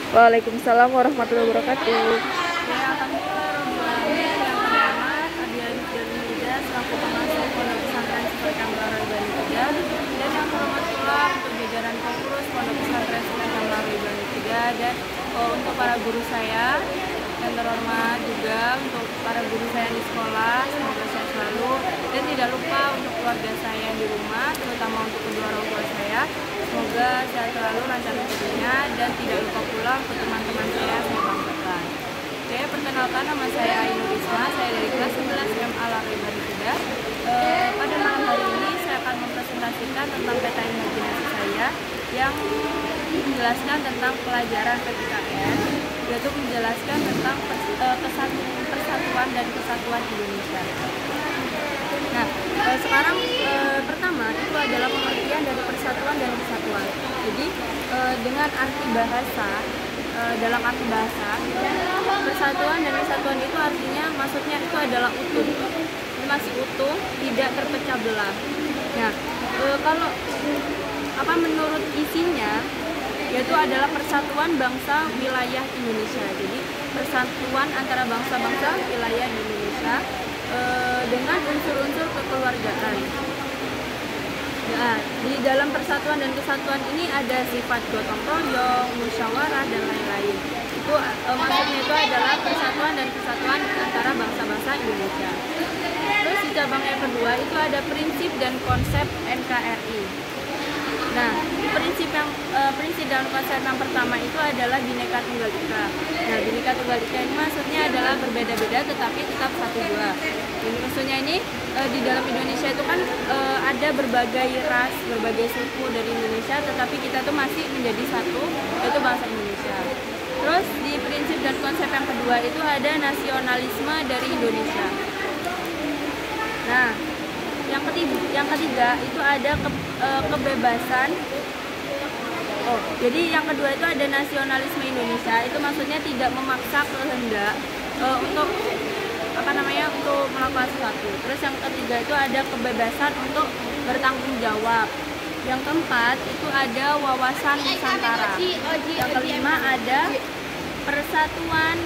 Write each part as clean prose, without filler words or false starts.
Waalaikumsalam warahmatullahi wabarakatuh. Ya, alhamdulillah yang pertama adik-adik dan muda selaku pengasuh Pondok Pesantren Seperkan Baru Bani Tiga, dan yang terhormat pula untuk jajaran pengurus Pondok Pesantren Seperkan Baru Bani Tiga, dan untuk para guru saya yang terhormat juga untuk para guru saya di sekolah, semoga sehat selalu, dan tidak lupa untuk keluarga saya yang di rumah, terutama untuk kedua orang tua saya, semoga sehat selalu, lancar rezekinya, dan tidak lupa pula untuk teman-teman saya banggakan. Oke, perkenalkan, nama saya Ainur Isma, saya dari kelas 11 MA Larui Bani Tiga. Pada malam hari ini saya akan mempresentasikan tentang peta imajinasi saya yang menjelaskan tentang pelajaran PPKN, yaitu menjelaskan tentang persatuan dan kesatuan Indonesia. Nah, sekarang pertama itu adalah pengertian dari persatuan dan kesatuan. Jadi dengan arti bahasa, dalam arti bahasa, persatuan dan kesatuan itu artinya, maksudnya itu adalah utuh, masih utuh, tidak terpecah belah. Nah, kalau menurut isinya, yaitu adalah persatuan bangsa wilayah Indonesia. Jadi persatuan antara bangsa-bangsa wilayah di Indonesia dengan unsur-unsur kekeluargaan. Nah, di dalam persatuan dan kesatuan ini ada sifat gotong royong, musyawarah, dan lain-lain. Itu maksudnya itu adalah persatuan dan kesatuan antara bangsa-bangsa Indonesia. Terus di cabang yang kedua itu ada prinsip dan konsep NKRI. Nah, prinsip dan konsep yang pertama itu adalah Bhinneka Tunggal Ika. Nah, Bhinneka Tunggal Ika ini maksudnya adalah berbeda-beda tetapi tetap satu dua. Ini maksudnya ini di dalam Indonesia itu kan ada berbagai ras, berbagai suku dari Indonesia, tetapi kita tuh masih menjadi satu, yaitu bangsa Indonesia. Terus di prinsip dan konsep yang kedua itu ada nasionalisme dari Indonesia. Nah, yang ketiga itu ada kebebasan. Jadi yang kedua itu ada nasionalisme Indonesia. Itu maksudnya tidak memaksa kehendak untuk untuk melakukan sesuatu. Terus yang ketiga itu ada kebebasan untuk bertanggung jawab. Yang keempat itu ada wawasan Nusantara. Yang kelima ada persatuan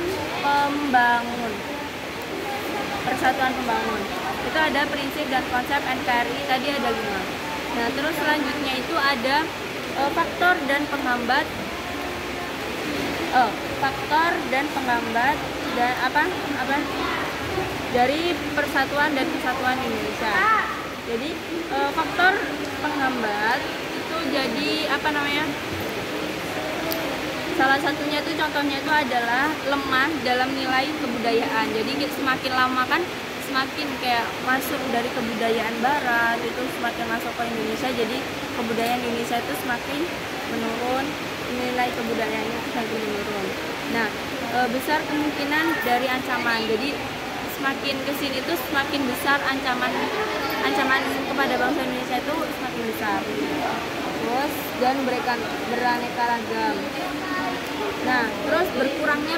pembangun. Itu ada prinsip dan konsep NKRI, tadi ada 5. Nah, terus selanjutnya itu ada faktor dan penghambat dari persatuan dan kesatuan Indonesia. Jadi faktor penghambat itu jadi salah satunya itu contohnya itu adalah lemah dalam nilai kebudayaan. Jadi semakin lama kan semakin kayak masuk dari kebudayaan barat itu semakin masuk ke Indonesia, jadi kebudayaan Indonesia itu semakin menurun, nilai kebudayaannya semakin menurun. Nah, besar kemungkinan dari ancaman, jadi semakin kesini itu semakin besar ancaman kepada bangsa Indonesia itu semakin besar. Terus dan beraneka ragam. Nah, terus berkurangnya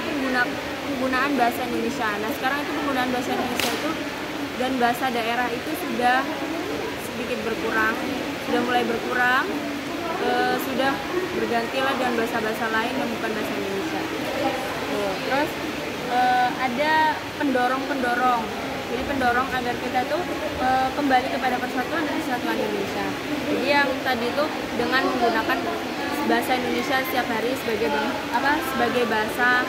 penggunaan bahasa Indonesia. Nah, sekarang itu penggunaan bahasa Indonesia itu dan bahasa daerah itu sudah sedikit berkurang, sudah mulai berkurang, sudah bergantilah dengan bahasa-bahasa lain yang bukan bahasa Indonesia. Terus ada pendorong. Jadi pendorong agar kita tuh kembali kepada persatuan dan kesatuan Indonesia. Jadi yang tadi tuh dengan menggunakan bahasa Indonesia setiap hari sebagai bahasa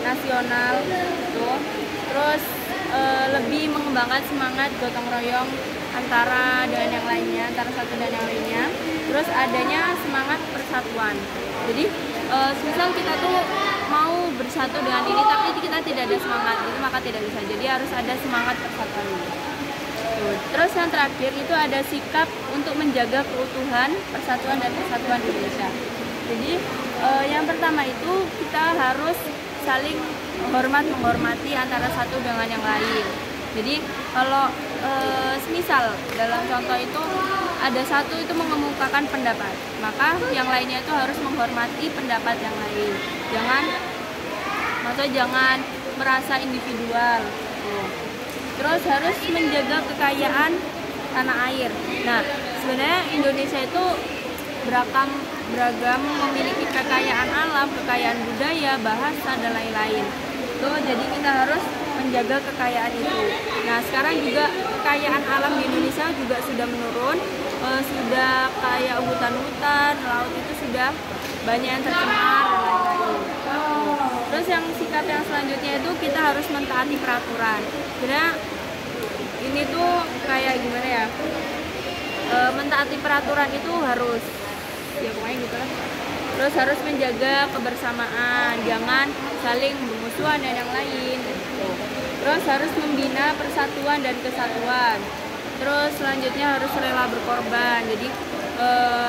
nasional gitu. Terus lebih mengembangkan semangat gotong royong antara yang lainnya, antara satu dan yang lainnya. Terus adanya semangat persatuan. Jadi misal kita tuh mau bersatu dengan ini tapi kita tidak ada semangat itu, maka tidak bisa. Jadi harus ada semangat persatuan ini. Terus yang terakhir itu ada sikap untuk menjaga keutuhan, persatuan dan kesatuan Indonesia. Jadi yang pertama itu kita harus saling menghormati antara satu dengan yang lain. Jadi kalau semisal dalam contoh itu ada satu itu mengemukakan pendapat, maka yang lainnya itu harus menghormati pendapat yang lain. Jangan merasa individual. Terus harus menjaga kekayaan tanah air. Nah, sebenarnya Indonesia itu beragam, memiliki kekayaan alam, kekayaan budaya, bahasa, dan lain-lain. Tuh, jadi kita harus menjaga kekayaan itu. Nah, sekarang juga kekayaan alam di Indonesia juga sudah menurun, sudah kayak hutan-hutan, laut itu sudah banyak yang tercemar dan lain-lain. Terus yang sikap yang selanjutnya itu kita harus mentaati peraturan. Sebenarnya ini tuh kayak gimana ya? Mentaati peraturan itu harus, ya pokoknya gitu lah. Terus harus menjaga kebersamaan, jangan saling bermusuhan dan yang lain. Terus harus membina persatuan dan kesatuan. Terus selanjutnya harus rela berkorban. Jadi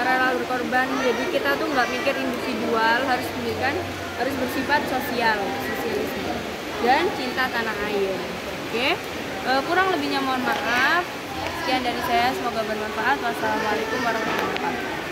rela berkorban. Jadi kita tuh nggak mikir individual, harus bersifat sosialisme dan cinta tanah air. Oke. Kurang lebihnya mohon maaf. Sekian dari saya, semoga bermanfaat. Wassalamualaikum warahmatullahi wabarakatuh.